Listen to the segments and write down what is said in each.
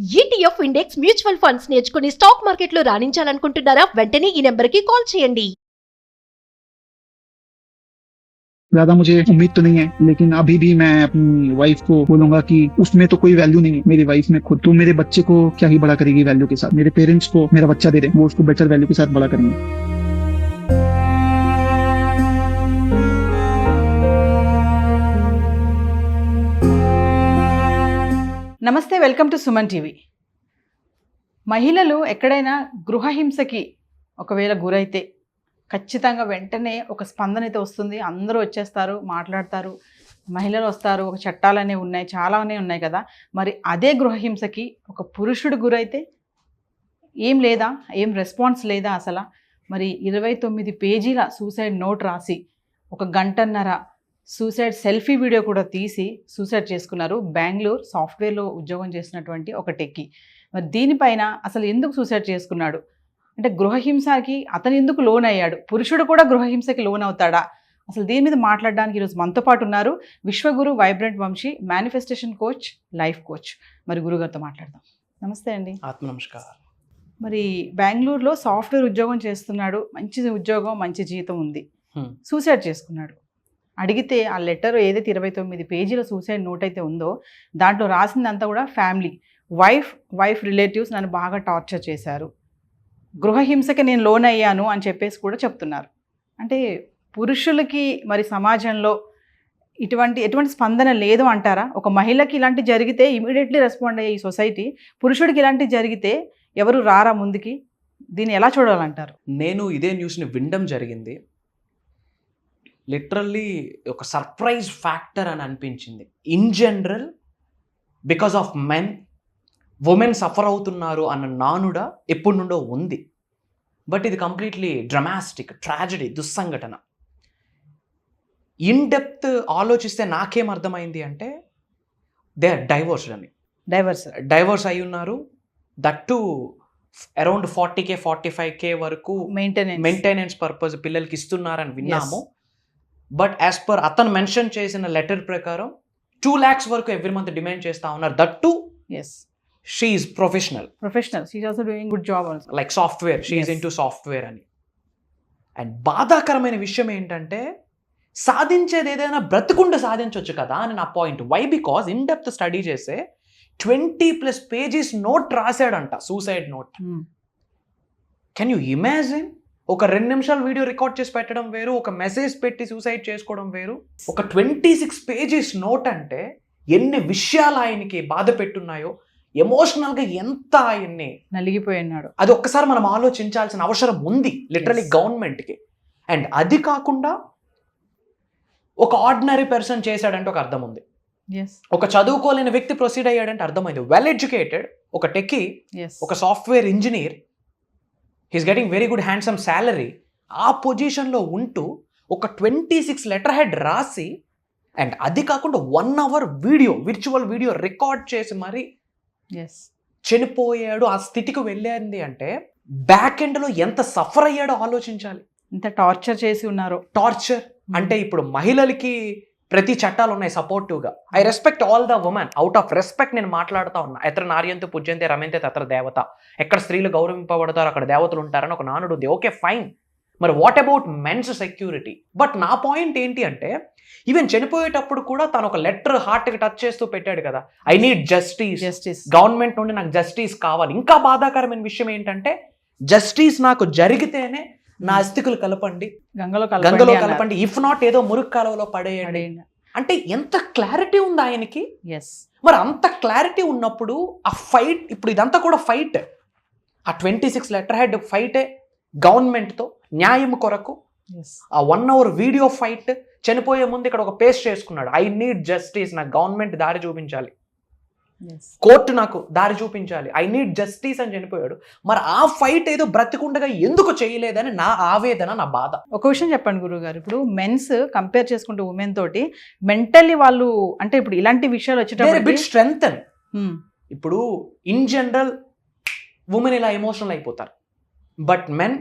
ETF index mutual funds నేర్చుకుని stock మార్కెట్లో రాణించాలనుకుంటున్నారా? వెంటనే ఈ నెంబర్కి కాల్ చేయండి. ज्यादा मुझे उम्मीद तो नहीं है, लेकिन अभी भी मैं अपनी वाइफ को बोलूंगा कि उसमें तो कोई वैल्यू नहीं है, मेरी वाइफ में खुद। तो मेरे बच्चे को क्या ही बड़ा करेगी वैल्यू के साथ, मेरे पेरेंट्स को मेरा बच्चा दे रहे हैं, वो उसको बेटर वैल्यू के साथ बड़ा करेंगे। నమస్తే, వెల్కమ్ టు సుమన్ టీవీ. మహిళలు ఎక్కడైనా గృహహింసకి ఒకవేళ గురైతే ఖచ్చితంగా వెంటనే ఒక స్పందన అయితే వస్తుంది. అందరూ వచ్చేస్తారు, మాట్లాడతారు, మహిళలు వస్తారు, ఒక చట్టాలనే ఉన్నాయి, చాలానే ఉన్నాయి కదా. మరి అదే గృహహింసకి ఒక పురుషుడు గురైతే ఏం లేదా, ఏం రెస్పాన్స్ లేదా అసలు? మరి 29 పేజీల సూసైడ్ నోట్ రాసి 1 గంటన్నర సూసైడ్ సెల్ఫీ వీడియో కూడా తీసి సూసైడ్ చేసుకున్నారు బెంగళూరు సాఫ్ట్వేర్లో ఉద్యోగం చేసినటువంటి ఒక టెక్కీ. మరి దీనిపైన అసలు ఎందుకు సూసైడ్ చేసుకున్నాడు, అంటే గృహహింసకి అతను ఎందుకు లోన్ అయ్యాడు, పురుషుడు కూడా గృహహింసకి లోన్ అవుతాడా, అసలు దీని మీద మాట్లాడడానికి ఈరోజు మనతో పాటు ఉన్నారు Vishwaguru vibrant Vamshi, manifestation coach, life coach. మరి గురుగారితో మాట్లాడదాం. నమస్తే అండి. ఆత్మ నమస్కారం. మరి బెంగళూరులో సాఫ్ట్వేర్ ఉద్యోగం చేస్తున్నాడు, మంచి ఉద్యోగం, మంచి జీతం ఉంది, సూసైడ్ చేసుకున్నాడు. అడిగితే ఆ లెటర్ ఏదైతే 29 పేజీల సూసైడ్ నోట్ అయితే ఉందో దాంట్లో రాసిందంతా కూడా ఫ్యామిలీ, వైఫ్ రిలేటివ్స్ నన్ను బాగా టార్చర్ చేశారు, గృహహింసకి నేను లోన్ అయ్యాను అని చెప్పేసి కూడా చెప్తున్నారు. అంటే పురుషులకి మరి సమాజంలో ఎటువంటి స్పందన లేదు అంటారా? ఒక మహిళకి ఇలాంటి జరిగితే ఇమీడియట్లీ రెస్పాండ్ అయ్యే ఈ సొసైటీ, పురుషుడికి ఇలాంటి జరిగితే ఎవరు రారా ముందుకి? దీన్ని ఎలా చూడాలంటారు? నేను ఇదే న్యూస్ని వినడం జరిగింది. లిటరల్లీ ఒక సర్ప్రైజ్ ఫ్యాక్టర్ అని అనిపించింది. In general because of men, women suffer అవుతున్నారు అన్న నానుడ ఎప్పటి నుండో ఉంది. బట్ ఇది కంప్లీట్లీ డ్రమాస్టిక్ ట్రాజడీ, దుస్సంఘటన. ఇన్ డెప్త్ ఆలోచిస్తే నాకేం అర్థమైంది అంటే దే ఆర్ డైవోర్స్డ్ అని. డైవర్స్ అయి ఉన్నారు. That to around 40K 45K వరకు మెయింటెనెన్స్ పర్పస్ పిల్లలకి ఇస్తున్నారని విన్నాము. బట్ యాజ్ పర్ అతను మెన్షన్ చేసిన లెటర్ ప్రకారం 2 lakhs వరకు ఎవ్రీ మంత్ డిమాండ్ చేస్తా ఉన్నారు. That to she is professional, she is also doing good job also, like software, she is into software అని. అండ్ బాధాకరమైన విషయం ఏంటంటే సాధించేది ఏదైనా బ్రతుకుండ సాధించవచ్చు కదా అని నా point. Why? Because in depth study చేస్తే 20+ పేజెస్ నోట్ రాశాడంట, suicide note. Can you imagine? ఒక 2 నిమిషాల వీడియో రికార్డ్ చేసి పెట్టడం వేరు, ఒక మెసేజ్ పెట్టి సూసైడ్ చేసుకోవడం వేరు. ఒక 26 పేజెస్ నోట్ అంటే ఎన్ని విషయాలు ఆయనకి బాధ పెట్టున్నాయో, ఎమోషనల్గా ఎంత ఆయన్ని నలిగిపోయినాడు, అది ఒక్కసారి మనం ఆలోచించాల్సిన అవసరం ఉంది లిటరలీ గవర్నమెంట్కి. అండ్ అది కాకుండా ఒక ఆర్డినరీ పర్సన్ చేశాడంటే ఒక అర్థం ఉంది, ఒక చదువుకోలేని వ్యక్తి ప్రొసీడ్ అయ్యాడంటే అర్థమైంది. వెల్ ఎడ్యుకేటెడ్ ఒక టెక్కీ, ఒక software engineer, he's getting very good handsome salary. ఆ పొజిషన్లో ఉంటూ ఒక 26 లెటర్ హెడ్ రాసి, అండ్ అది కాకుండా 1 hour video, virtual video record చేసి మరి చనిపోయాడు. ఆ స్థితికి వెళ్ళేది అంటే బ్యాక్ ఎండ్లో ఎంత సఫర్ అయ్యాడో ఆలోచించాలి. ఎంత టార్చర్ చేసి ఉన్నారో. టార్చర్ అంటే ఇప్పుడు మహిళలకి ప్రతి చట్టాలు ఉన్నాయి సపోర్టివ్గా. I respect all the women, out of respect నేను మాట్లాడుతూ ఉన్నా. ఎత్ర నార్యంతో పూజ్యంతే రమ్యంతే తత్ర దేవత, ఎక్కడ స్త్రీలు గౌరవింపబడతారో అక్కడ దేవతలు ఉంటారని ఒక నానుడు ఉంది. ఓకే ఫైన్, మరి what about men's security? But నా పాయింట్ ఏంటి అంటే ఈవెన్ చనిపోయేటప్పుడు కూడా తను ఒక లెటర్ హార్ట్కి టచ్ చేస్తూ పెట్టాడు కదా, ఐ నీడ్ జస్టిస్, గవర్నమెంట్ నుండి నాకు జస్టిస్ కావాలి. ఇంకా బాధాకరమైన విషయం ఏంటంటే జస్టిస్ నాకు జరిగితేనే నా అస్థికులు కలపండి, గంగలో కలపండి, ఇఫ్ నాట్ ఏదో మురుగు కాలువలో పడేయండి. అంటే ఎంత క్లారిటీ ఉంది ఆయనకి. మరి అంత క్లారిటీ ఉన్నప్పుడు ఆ ఫైట్, ఇప్పుడు ఇదంతా కూడా ఫైట్, ఆ 26 లెటర్ హెడ్ ఫైటే గవర్నమెంట్తో న్యాయం కొరకు. ఆ 1 hour వీడియో ఫైట్, చనిపోయే ముందు ఇక్కడ ఒక పేస్ట్ చేసుకున్నాడు, ఐ నీడ్ జస్టిస్, నాకు గవర్నమెంట్ దారి చూపించాలి, కోర్టు నాకు దారి చూపించాలి, ఐ నీడ్ జస్టిస్ అని చనిపోయాడు. మరి ఆ ఫైట్ ఏదో బ్రతికుండగా ఎందుకు చేయలేదని నా ఆవేదన, నా బాధ. ఒక విషయం చెప్పండి గురువు గారు, ఇప్పుడు మెన్స్ కంపేర్ చేసుకుంటే ఉమెన్ తోటి మెంటల్లీ వాళ్ళు, అంటే ఇప్పుడు ఇలాంటి విషయాలు వచ్చేటప్పుడు స్ట్రెంగ్త్. ఇప్పుడు ఇన్ జనరల్ ఉమెన్ ఇలా ఎమోషనల్ అయిపోతారు, బట్ మెన్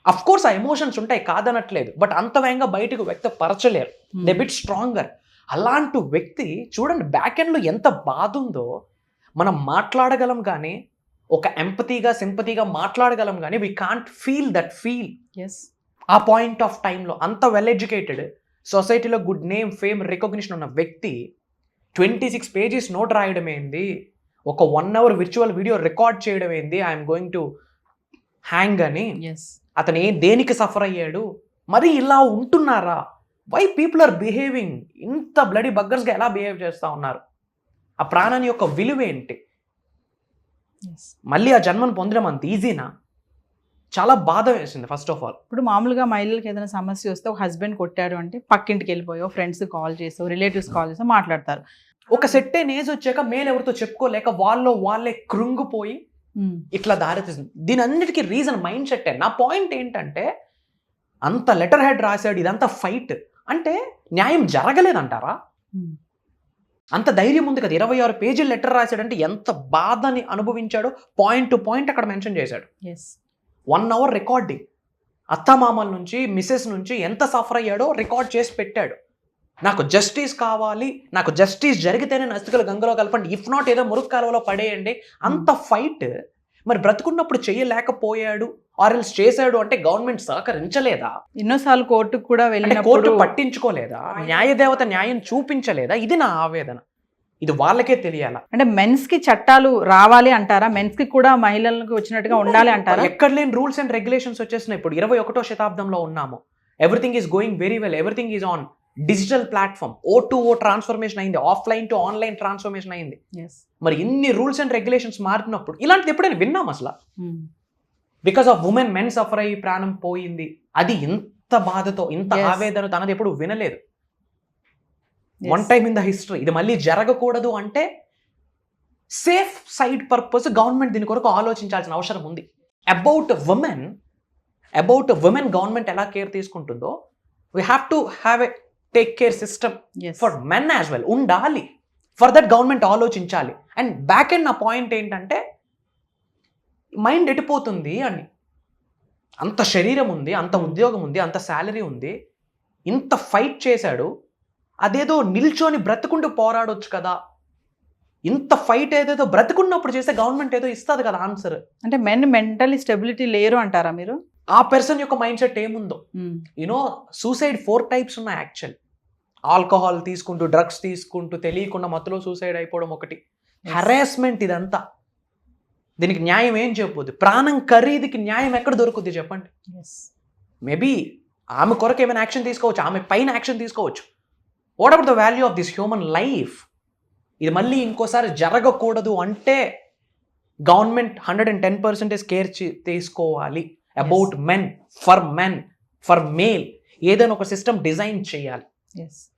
అఫ్ కోర్స్ ఆ ఎమోషన్స్ ఉంటాయి కాదనట్లేదు, బట్ అంత వేగంగా బయటకు వ్యక్తపరచలేరు. They bit stronger. అలాంటి వ్యక్తి చూడండి బ్యాక్ ఎండ్లో ఎంత బాధ ఉందో. మనం మాట్లాడగలం కానీ ఒక ఎంపతీగా సింపతీగా మాట్లాడగలం కానీ we can't feel that feel as a point of టైంలో. అంత వెల్ ఎడ్యుకేటెడ్, సొసైటీలో గుడ్ నేమ్, ఫేమ్, రికగ్నిషన్ ఉన్న వ్యక్తి 26 pages నోట్ రాయడం ఏంది, ఒక 1 hour విర్చువల్ వీడియో రికార్డ్ చేయడం ఏంది, ఐఎమ్ గోయింగ్ టు హ్యాంగ్ అని. ఎస్ అతను దేనికి సఫర్ అయ్యాడు? మరి ఇలా ఉంటున్నారా? వై పీపుల్ ఆర్ బిహేవింగ్ ఇంత బ్లడీ బగ్గర్స్గా ఎలా బిహేవ్ చేస్తూ ఉన్నారు? ఆ ప్రాణాన్ని యొక్క విలువ ఏంటి? ఎస్ మళ్ళీ ఆ జన్మను పొందడం అంత ఈజీనా? చాలా బాధ వేసింది ఫస్ట్ ఆఫ్ ఆల్. ఇప్పుడు మామూలుగా మహిళలకు ఏదైనా సమస్య వస్తే ఒక హస్బెండ్ కొట్టాడు అంటే పక్కింటికి వెళ్ళిపోయో, ఫ్రెండ్స్ కాల్ చేసో, రిలేటివ్స్ కాల్ చేసో మాట్లాడతారు. ఒక సెట్ అయిన ఏజ్ వచ్చాక మేలు ఎవరితో చెప్పుకోలేక వాళ్ళే కృంగిపోయి ఇట్లా దారితీస్తుంది. దీని అన్నిటికీ రీజన్ మైండ్ సెట్. నా పాయింట్ ఏంటంటే, అంత లెటర్ హెడ్ రాశాడు, ఇదంతా ఫైట్ అంటే న్యాయం జరగలేదంటారా? అంత ధైర్యం ఉంది కదా, 26 pages లెటర్ రాశాడంటే ఎంత బాధని అనుభవించాడో పాయింట్ టు పాయింట్ అక్కడ మెన్షన్ చేశాడు. ఎస్ 1 hour రికార్డింగ్, అత్తమామల నుంచి మిస్సెస్ నుంచి ఎంత సఫర్ అయ్యాడో రికార్డ్ చేసి పెట్టాడు. నాకు జస్టిస్ కావాలి, నాకు జస్టిస్ జరిగితేనే నస్తుకలు గంగలో కలపండి, ఇఫ్ నాట్ ఏదో మురుగు కాలువలో పడేయండి. అంత ఫైట్ మరి బ్రతుకున్నప్పుడు చేయలేకపోయాడు, ఆర్ఎల్స్ చేశాడు అంటే గవర్నమెంట్ సహకరించలేదా? ఎన్నోసార్లు కోర్టుకు కూడా అంటే కోర్టు వెళ్ళినప్పుడు పట్టించుకోలేదా? న్యాయదేవత న్యాయం చూపించలేదా? ఇది నా ఆవేదన. ఇది వాళ్ళకే తెలియాలా. అంటే మెన్స్ కి చట్టాలు రావాలి అంటారా? మెన్స్ కి కూడా మహిళలకు వచ్చినట్టుగా ఉండాలి అంటారా? ఎక్కడ లేని రూల్స్ అండ్ రెగ్యులేషన్స్ వచ్చేసినాయి. ఇప్పుడు 21వ శతాబ్దంలో ఉన్నాము. Everything is going very well, everything is on digital platform. O2O transformation అయింది, ఆఫ్లైన్ టు ఆన్లైన్ ట్రాన్స్ఫర్మేషన్ అయింది. మరి ఇన్ని రూల్స్ అండ్ రెగ్యులేషన్స్ మారినప్పుడు ఇలాంటిది ఎప్పుడైనా విన్నాం అసలు? Because of women men suffer అయ్యి ప్రాణం పోయింది, అది ఇంత బాధతో ఇంత ఆవేదనతో అన్నది ఎప్పుడు వినలేదు. One time in the history. ఇది మళ్ళీ జరగకూడదు అంటే సేఫ్ సైడ్ పర్పస్ గవర్నమెంట్ దీని కొరకు ఆలోచించాల్సిన అవసరం ఉంది. అబౌట్ ఉమెన్ గవర్నమెంట్ ఎలా కేర్ తీసుకుంటుందో we have to have a take care system for men as well ఉండాలి. ఫర్ దట్ గవర్నమెంట్ ఆలోచించాలి. అండ్ బ్యాక్ ఎండ్ నా పాయింట్ ఏంటంటే, మైండ్ ఎట్టిపోతుంది అని. అంత శరీరం ఉంది, అంత ఉద్యోగం ఉంది, అంత శాలరీ ఉంది, ఇంత ఫైట్ చేశాడు, అదేదో నిల్చొని బ్రతుకుంటూ పోరాడొచ్చు కదా. ఇంత ఫైట్ ఏదేదో బ్రతుకున్నప్పుడు చేస్తే గవర్నమెంట్ ఏదో ఇస్తుంది కదా ఆన్సర్. అంటే మెన్ మెంటలీ స్టెబిలిటీ లేరు అంటారా మీరు? ఆ పర్సన్ యొక్క మైండ్ సెట్ ఏముందో. యూనో సూసైడ్ 4 types ఉన్నాయి యాక్చువల్. ఆల్కహాల్ తీసుకుంటూ, డ్రగ్స్ తీసుకుంటూ, తెలియకుండా మత్తులో సూసైడ్ అయిపోవడం ఒకటి. హెరాస్మెంట్ ఇదంతా. దీనికి న్యాయం ఏం చెప్పొద్దు. ప్రాణం ఖరీదుకి న్యాయం ఎక్కడ దొరుకుద్ది చెప్పండి? మేబీ ఆమె కొరకు ఏమైనా యాక్షన్ తీసుకోవచ్చు, ఆమె పైన యాక్షన్ తీసుకోవచ్చు. What about the value of this human life? ఇది మళ్ళీ ఇంకోసారి జరగకూడదు అంటే గవర్నమెంట్ 110% కేర్ తీసుకోవాలి అబౌట్ మెన్, ఫర్ మేల్. ఏదైనా ఒక సిస్టమ్ డిజైన్ చేయాలి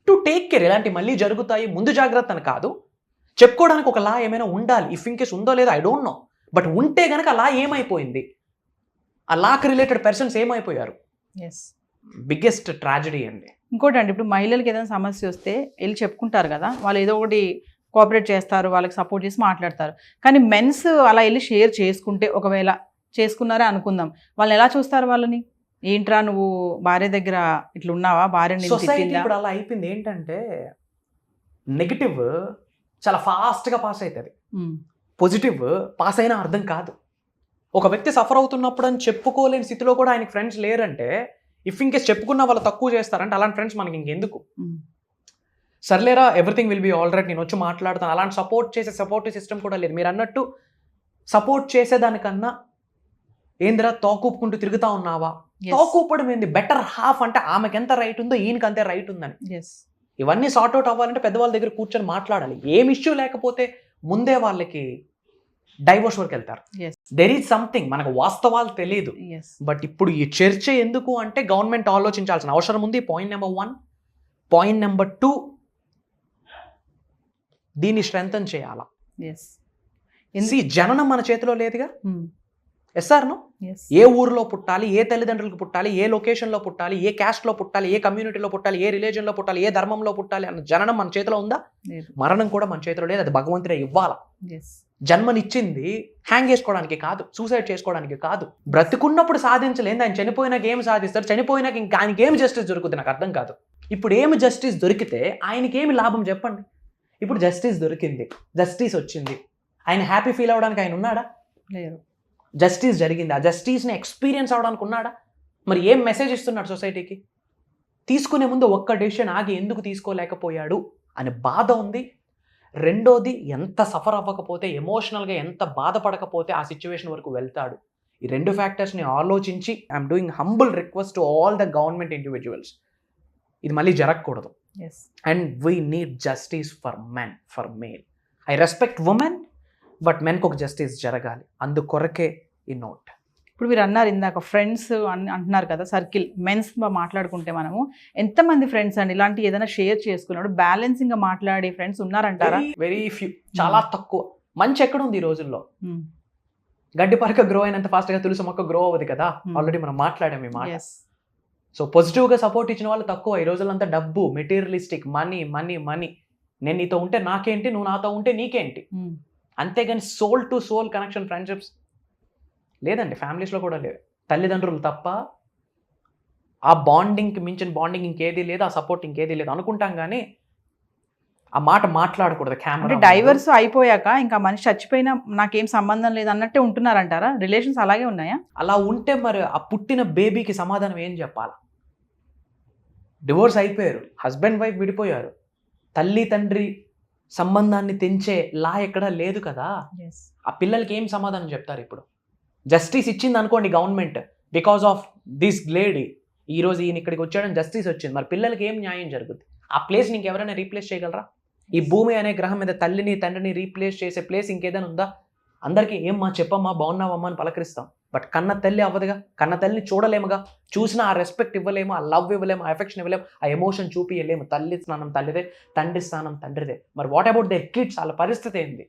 టు టేక్ కేర్. ఇలాంటి మళ్ళీ జరుగుతాయి, ముందు జాగ్రత్త అని కాదు, చెప్పుకోవడానికి ఒక లా ఏమైనా ఉండాలి. ఇఫ్ ఇన్కేస్ ఉందో లేదో ఐ డోంట్ నో, బట్ ఉంటే గనక లా ఏమైపోయింది, ఆ లాకి రిలేటెడ్ పర్సన్స్ ఏమైపోయారు? బిగ్గెస్ట్ ట్రాజడీ అండి. ఇంకోటి అండి, ఇప్పుడు మహిళలకు ఏదైనా సమస్య వస్తే వెళ్ళి చెప్పుకుంటారు కదా, వాళ్ళు ఏదో ఒకటి కోఆపరేట్ చేస్తారు, వాళ్ళకి సపోర్ట్ చేసి మాట్లాడతారు. కానీ మెన్స్ అలా వెళ్ళి షేర్ చేసుకుంటే, ఒకవేళ చేసుకున్నారే అనుకుందాం, వాళ్ళని ఎలా చూస్తారు? వాళ్ళని ఏంట్రా నువ్వు భార్య దగ్గర ఇట్లా ఉన్నావా, భార్య సొసైటీ ఇప్పుడు అలా అయిపోయింది. ఏంటంటే నెగిటివ్ చాలా ఫాస్ట్గా పాస్ అవుతుంది, పాజిటివ్ పాస్ అయినా అర్థం కాదు. ఒక వ్యక్తి సఫర్ అవుతున్నప్పుడు అని చెప్పుకోలేని స్థితిలో కూడా ఆయనకి ఫ్రెండ్స్ లేరంటే, ఇఫ్ ఇన్కేస్ చెప్పుకున్న వాళ్ళు తక్కువ చేస్తారంటే అలాంటి ఫ్రెండ్స్ మనకి ఇంకెందుకు? సర్లేరా everything will be all right, నేను వచ్చి మాట్లాడతాను, అలాంటి సపోర్టివ్ సిస్టమ్ కూడా లేదు. మీరు అన్నట్టు సపోర్ట్ చేసేదానికన్నా ఏందిరా తోకూపుకుంటూ తిరుగుతా ఉన్నావా, తోకూపడం ఏంది? బెటర్ హాఫ్ అంటే ఆమెకి ఎంత రైట్ ఉందో ఈయనకి అంతే రైట్ ఉందని. ఇవన్నీ సార్ట్అవుట్ అవ్వాలంటే పెద్దవాళ్ళ దగ్గర కూర్చొని మాట్లాడాలి. ఏం ఇష్యూ లేకపోతే ముందే వాళ్ళకి డైవోర్స్ వరకు వెళ్తారు. దెర్ ఈజ్ సంథింగ్, మనకు వాస్తవాలు తెలియదు. బట్ ఇప్పుడు ఈ చర్చ ఎందుకు అంటే గవర్నమెంట్ ఆలోచించాల్సిన అవసరం ఉంది. Point number 1. పాయింట్ నెంబర్ 2, దీన్ని స్ట్రెంథన్ చేయాలా? జననం మన చేతిలో లేదుగా. ఎస్ఆర్నో ఏ ఊరిలో పుట్టాలి, ఏ తల్లిదండ్రులకు పుట్టాలి, ఏ లొకేషన్లో పుట్టాలి, ఏ క్యాస్ట్లో పుట్టాలి, ఏ కమ్యూనిటీలో పుట్టాలి, ఏ రిలీజన్లో పుట్టాలి, ఏ ధర్మంలో పుట్టాలి అన్న జననం మన చేతిలో ఉందా? మరణం కూడా మన చేతిలో లేదు, అది భగవంతుడే ఇవ్వాలా. జన్మనిచ్చింది హ్యాంగ్ చేసుకోవడానికి కాదు, సూసైడ్ చేసుకోవడానికి కాదు. బ్రతుకున్నప్పుడు సాధించలేదు, ఆయన చనిపోయినాక ఏం సాధిస్తారు? చనిపోయినాక ఇంకా ఆయనకి ఏమి జస్టిస్ దొరుకుతుంది? నాకు అర్థం కాదు. ఇప్పుడు ఏమి జస్టిస్ దొరికితే ఆయనకి ఏమి లాభం చెప్పండి? ఇప్పుడు జస్టిస్ దొరికింది, జస్టిస్ వచ్చింది, ఆయన హ్యాపీ ఫీల్ అవ్వడానికి ఆయన ఉన్నాడా? లేరు. జస్టిస్ జరిగింది, ఆ జస్టిస్ని ఎక్స్పీరియన్స్ అవడానికి ఉన్నాడా? మరి ఏం మెసేజ్ ఇస్తున్నాడు సొసైటీకి? తీసుకునే ముందు ఒక్క డెసిషన్ ఆగి ఎందుకు తీసుకోలేకపోయాడు అనే బాధ ఉంది. రెండోది, ఎంత సఫర్ అవ్వకపోతే, ఎమోషనల్గా ఎంత బాధపడకపోతే ఆ సిచ్యువేషన్ వరకు వెళ్తాడు. ఈ రెండు ఫ్యాక్టర్స్ని ఆలోచించి I'm doing humble request to all the government individuals, ఇది మళ్ళీ జరగకూడదు. And we need justice for men, for male. I respect women, but మెన్కి ఒక జస్టిస్ జరగాలి. అందుకొరకే ఈ నోట్. ఇప్పుడు మీరు అన్నారు ఇందాక ఫ్రెండ్స్ అంటున్నారు కదా, సర్కిల్ మెన్స్ మాట్లాడుకుంటే మనము ఎంతమంది ఫ్రెండ్స్ అండి ఇలాంటి ఏదైనా షేర్ చేసుకున్నాడు బ్యాలెన్సింగ్ గా మాట్లాడే ఫ్రెండ్స్ ఉన్నారంటారా? వెరీ ఫ్యూ, చాలా తక్కువ. మంచి ఎక్కడ ఉంది ఈ రోజుల్లో? గడ్డి పరక గ్రో అయినంత ఫాస్ట్ గా తులసి మొక్క గ్రో అవ్వదు కదా. ఆల్రెడీ మనం మాట్లాడాం ఈ మాట. సో పాజిటివ్ గా సపోర్ట్ ఇచ్చిన వాళ్ళు తక్కువ. ఈ రోజులంతా డబ్బు, మెటీరియలిస్టిక్, మనీ మనీ మనీ. నేను నీతో ఉంటే నాకేంటి, నువ్వు నాతో ఉంటే నీకేంటి, అంతేగాని soul to soul connection, friendships లేదండి. ఫ్యామిలీస్లో కూడా లేదు. తల్లిదండ్రులు తప్ప ఆ బాండింగ్కి మించిన బాండింగ్ ఇంకేది లేదు, ఆ సపోర్ట్ ఇంకేది లేదు అనుకుంటాం. కానీ ఆ మాట మాట్లాడకూడదు కెమెరా. అంటే డైవర్స్ అయిపోయాక ఇంకా మనిషి చచ్చిపోయినా నాకేం సంబంధం లేదు అన్నట్టే ఉంటున్నారంటారా? రిలేషన్స్ అలాగే ఉన్నాయా? అలా ఉంటే మరి ఆ పుట్టిన బేబీకి సమాధానం ఏం చెప్పాలా? డివోర్స్ అయిపోయారు, హస్బెండ్ వైఫ్ విడిపోయారు, తల్లి తండ్రి సంబంధాన్ని తెంచే లా ఎక్కడా లేదు కదా. ఆ పిల్లలకి ఏం సమాధానం చెప్తారు? ఇప్పుడు జస్టిస్ ఇచ్చింది అనుకోండి government, because of this lady, ఈరోజు ఈయన ఇక్కడికి వచ్చాడని జస్టిస్ వచ్చింది. మరి పిల్లలకి ఏం న్యాయం జరుగుతుంది? ఆ ప్లేస్ ఇంకెవరైనా రీప్లేస్ చేయగలరా? ఈ భూమి అనే గ్రహం మీద తల్లిని తండ్రిని రీప్లేస్ చేసే ప్లేస్ ఇంకేదైనా ఉందా? అందరికీ ఏమ్మా చెప్పమ్మా బాగున్నావమ్మా అని పలకరిస్తాం, బట్ కన్న తల్లి అవ్వదుగా. కన్న తల్లిని చూడలేముగా, చూసినా ఆ రెస్పెక్ట్ ఇవ్వలేము, ఆ లవ్ ఇవ్వలేము, ఆ ఎఫెక్షన్ ఇవ్వలేము, ఆ ఎమోషన్ చూపించలేము. తల్లి స్థానం తల్లిదే, తండ్రి స్థానం తండ్రిదే. మరి వాట్ అబౌట్ దేర్ కిడ్స్? వాళ్ళ పరిస్థితి ఏంది?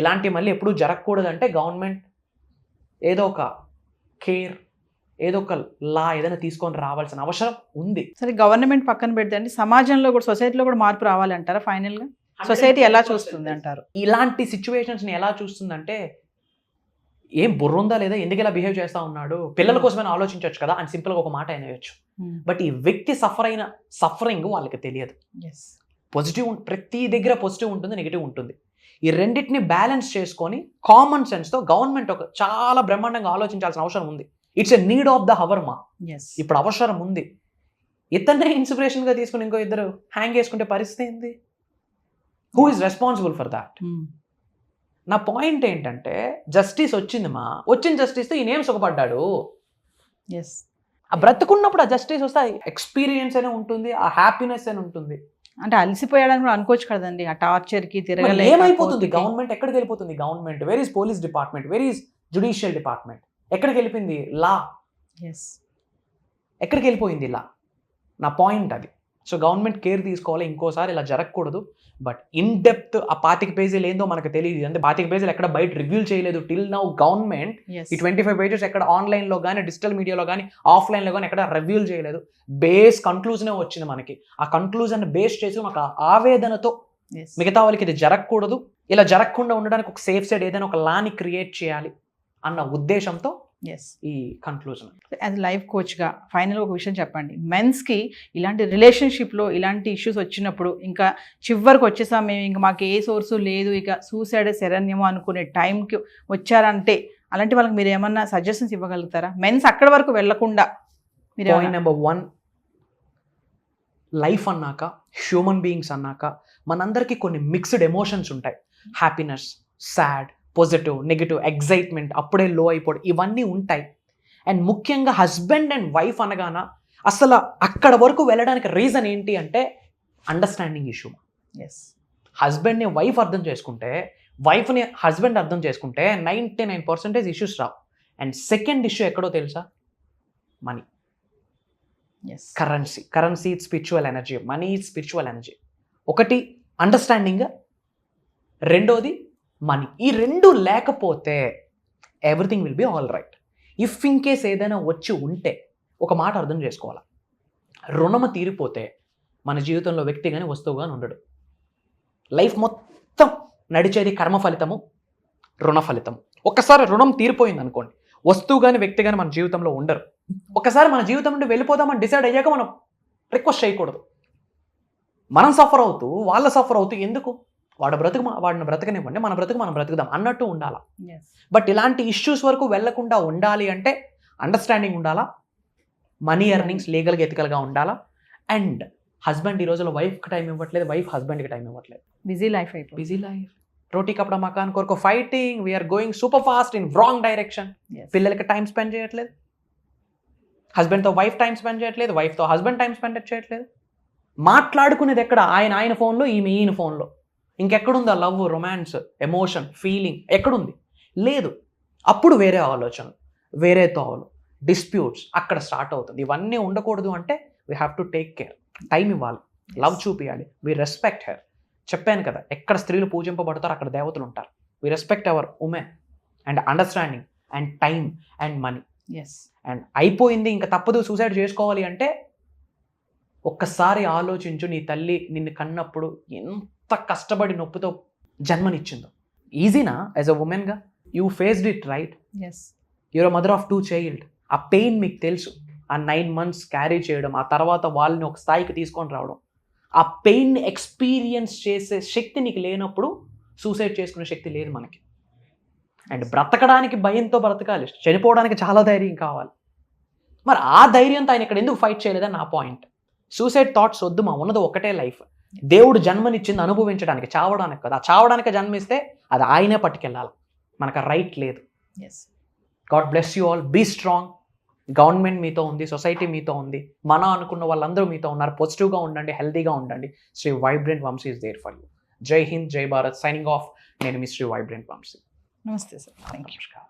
ఇలాంటి మళ్ళీ ఎప్పుడూ జరగకూడదు అంటే గవర్నమెంట్ ఏదో ఒక కేర్, ఏదో ఒక లా ఏదైనా తీసుకొని రావాల్సిన అవసరం ఉంది. సరే, గవర్నమెంట్ పక్కన పెడితే అండి సమాజంలో కూడా, సొసైటీలో కూడా మార్పు రావాలంటారా? ఫైనల్ గా సొసైటీ ఎలా చూస్తుంది అంటారు? ఇలాంటి సిచ్యువేషన్స్ ని ఎలా చూస్తుందంటే, ఏం బుర్ర ఉందా లేదా, ఎందుకు ఇలా బిహేవ్ చేస్తా ఉన్నాడు, పిల్లల కోసమైనా ఆలోచించవచ్చు కదా అని సింపుల్ గా ఒక మాట అనేయచ్చు. బట్ ఈ వ్యక్తి సఫరింగ్ వాళ్ళకి తెలియదు. పాజిటివ్, ప్రతి దగ్గర పాజిటివ్ ఉంటుంది, నెగిటివ్ ఉంటుంది. ఈ రెండింటిని బ్యాలెన్స్ చేసుకొని కామన్ సెన్స్తో గవర్నమెంట్ ఒక చాలా బ్రహ్మాండంగా ఆలోచించాల్సిన అవసరం ఉంది. It's a need of the hour మా. ఇప్పుడు అవసరం ఉంది. ఇతన్నే ఇన్స్పిరేషన్గా తీసుకుని ఇంకో ఇద్దరు హ్యాంగ్ చేసుకుంటే పరిస్థితి ఏంది? Who is responsible for that? నా పాయింట్ ఏంటంటే, జస్టిస్ వచ్చింది మా, వచ్చిన జస్టిస్తో ఈయనేం సుఖపడ్డాడు? ఆ బ్రతుకున్నప్పుడు ఆ జస్టిస్ వస్తే ఎక్స్పీరియన్స్ అనే ఉంటుంది, ఆ హ్యాపీనెస్ అని ఉంటుంది. అంటే అలసిపోయాడని కూడా అనుకోవచ్చు కదండి, ఆ టార్చర్ కి తిరగలే. ఏమైపోతుంది గవర్నమెంట్? ఎక్కడికి వెళ్ళిపోతుంది government? Where is police department? Where is judicial department? ఎక్కడికి వెళ్ళిపోయింది లా? ఎక్కడికి వెళ్ళిపోయింది లా? నా పాయింట్ అది. సో గవర్నమెంట్ కేర్ తీసుకోవాలి, ఇంకోసారి ఇలా జరగకూడదు. బట్ ఇన్ డెప్త్ ఆ 25 పేజీలు ఏందో మనకు తెలియదు. అంటే 25 పేజీలు ఎక్కడ బయట రివ్యూ చేయలేదు టిల్ నౌ గవర్నమెంట్. ఈ 25 పేజెస్ ఎక్కడ ఆన్లైన్లో కానీ, డిజిటల్ మీడియాలో కానీ, ఆఫ్లైన్లో కానీ ఎక్కడ రివ్యూలు చేయలేదు. బేస్ కన్క్లూజనే వచ్చింది మనకి. ఆ కన్క్లూజన్ బేస్ చేసి ఒక ఆవేదనతో మిగతా వాళ్ళకి ఇది జరగకూడదు, ఇలా జరగకుండా ఉండడానికి ఒక సేఫ్ సైడ్ ఏదైనా ఒక లాని క్రియేట్ చేయాలి అన్న ఉద్దేశంతో ఈ కన్క్లూజన్. యాజ్ లైఫ్ కోచ్గా ఫైనల్గా ఒక విషయం చెప్పండి. మెన్స్కి ఇలాంటి రిలేషన్షిప్లో ఇలాంటి ఇష్యూస్ వచ్చినప్పుడు ఇంకా చివరికి వచ్చేసాం మేము, ఇంకా మాకు ఏ సోర్సు లేదు, ఇక సూసైడ్ శరణ్యము అనుకునే టైంకి వచ్చారంటే అలాంటి వాళ్ళకి మీరు ఏమన్నా సజెషన్స్ ఇవ్వగలుగుతారా? మెన్స్ అక్కడి వరకు వెళ్లకుండా మీరు. పాయింట్ నెంబర్ 1, లైఫ్ అన్నాక, హ్యూమన్ బీయింగ్స్ అన్నాక మనందరికీ కొన్ని మిక్స్డ్ ఎమోషన్స్ ఉంటాయి. Happiness, sad, positive, negative, excitement, అప్పుడే లో అయిపోవడం, ఇవన్నీ ఉంటాయి. అండ్ ముఖ్యంగా హస్బెండ్ అండ్ వైఫ్ అనగాన అసలు అక్కడ వరకు వెళ్ళడానికి రీజన్ ఏంటి అంటే అండర్స్టాండింగ్ ఇష్యూ. హస్బెండ్ని వైఫ్ అర్థం చేసుకుంటే, వైఫ్ని హస్బెండ్ అర్థం చేసుకుంటే 99% issues Rao. And second issue ఎక్కడో తెలుసా? Money. Currency it spiritual energy, money it spiritual energy. ఒకటి అండర్స్టాండింగ్, రెండోది మనీ. ఈ రెండు లేకపోతే everything will be all right. If in case ఏదైనా వచ్చి ఉంటే ఒక మాట అర్థం చేసుకోవాలి, రుణము తీరిపోతే మన జీవితంలో వ్యక్తి కానీ వస్తువు కానీ ఉండడు. లైఫ్ మొత్తం నడిచేది కర్మ ఫలితము, రుణ ఫలితము. ఒక్కసారి రుణం తీరిపోయింది అనుకోండి, వస్తువు కానీ వ్యక్తి కానీ మన జీవితంలో ఉండరు. ఒకసారి మన జీవితం నుండి వెళ్ళిపోదామని డిసైడ్ అయ్యాక మనం రిక్వెస్ట్ చేయకూడదు. మనం సఫర్ అవుతూ వాళ్ళ సఫర్ అవుతూ ఎందుకు? వాడిని బ్రతకనివ్వండి, మన బ్రతుకు మనం బ్రతుకుదాం అన్నట్టు ఉండాలా. Yes. బట్ ఇలాంటి ఇష్యూస్ వరకు వెళ్లకుండా ఉండాలి అంటే అండర్స్టాండింగ్ ఉండాలా, మనీ ఎర్నింగ్స్ లీగల్గా ఎథికల్గా ఉండాలా. అండ్ హస్బెండ్ ఈ రోజుల్లో వైఫ్కి టైం ఇవ్వట్లేదు, వైఫ్ హస్బెండ్కి టైం ఇవ్వట్లేదు. బిజీ లైఫ్ అయిపోయింది. బిజీ లైఫ్, రోటీ కపడా మకాన్ కొరకు fighting, we're going super fast in wrong direction. Yes. పిల్లలకి టైం స్పెండ్ చేయట్లేదు, హస్బెండ్తో వైఫ్ టైం స్పెండ్ చేయట్లేదు, వైఫ్తో హస్బెండ్ టైం స్పెండ్ చేయట్లేదు. మాట్లాడుకునేది ఎక్కడ? ఆయన ఫోన్లో, ఈయన ఫోన్లో. ఇంకెక్కడుంది ఆ లవ్, రొమాన్స్, ఎమోషన్, ఫీలింగ్ ఎక్కడుంది? లేదు. అప్పుడు వేరే ఆలోచనలు, వేరే తోవలు, డిస్ప్యూట్స్ అక్కడ స్టార్ట్ అవుతుంది. ఇవన్నీ ఉండకూడదు అంటే we have to take care, time ఇవ్వాలి, లవ్ చూపించాలి. We respect her. చెప్పాను కదా, ఎక్కడ స్త్రీలు పూజింపబడతారో అక్కడ దేవతలు ఉంటారు. We respect our women and understanding and time and money. Yes. And అయిపోయింది, ఇంకా తప్పదు సూసైడ్ చేసుకోవాలి అంటే ఒక్కసారి ఆలోచించు, నీ తల్లి నిన్ను కన్నప్పుడు ఎంత కష్టపడి నొప్పితో జన్మనిచ్చిందో. ఈజీనా యాజ్ అ ఉమెన్గా? You faced it right. Yes. Your mother of 2 child. ఆ పెయిన్ మీకు తెలుసు. ఆ 9 months క్యారీ చేయడం, ఆ తర్వాత వాళ్ళని ఒక స్థాయికి తీసుకొని రావడం, ఆ పెయిన్ని ఎక్స్పీరియన్స్ చేసే శక్తి నీకు లేనప్పుడు సూసైడ్ చేసుకునే శక్తి లేదు మనకి. అండ్ బ్రతకడానికి భయంతో బ్రతకాలి, చనిపోవడానికి చాలా ధైర్యం కావాలి. మరి ఆ ధైర్యంతో ఆయన ఇక్కడ ఎందుకు ఫైట్ చేయలేదని నా పాయింట్. సూసైడ్ థాట్స్ వద్దు, మా ఉన్నది ఒకటే లైఫ్. దేవుడు జన్మనిచ్చింది అనుభవించడానికి, చావడానికి కదా. ఆ చావడానికి జన్మిస్తే అది ఆయనే పట్టుకెళ్ళాలి, మనకు రైట్ లేదు. Yes. God bless you all, be strong. Government మీతో ఉంది, సొసైటీ మీతో ఉంది, మన అనుకున్న వాళ్ళందరూ మీతో ఉన్నారు. పాజిటివ్గా ఉండండి, హెల్తీగా ఉండండి. Shri vibrant Vamshi is there for you. జై హింద్, జై భారత్. Signing off. నేను మీ శ్రీ వైబ్రెంట్ వంశీ. నమస్తే సార్. Thank you. నమస్కారం.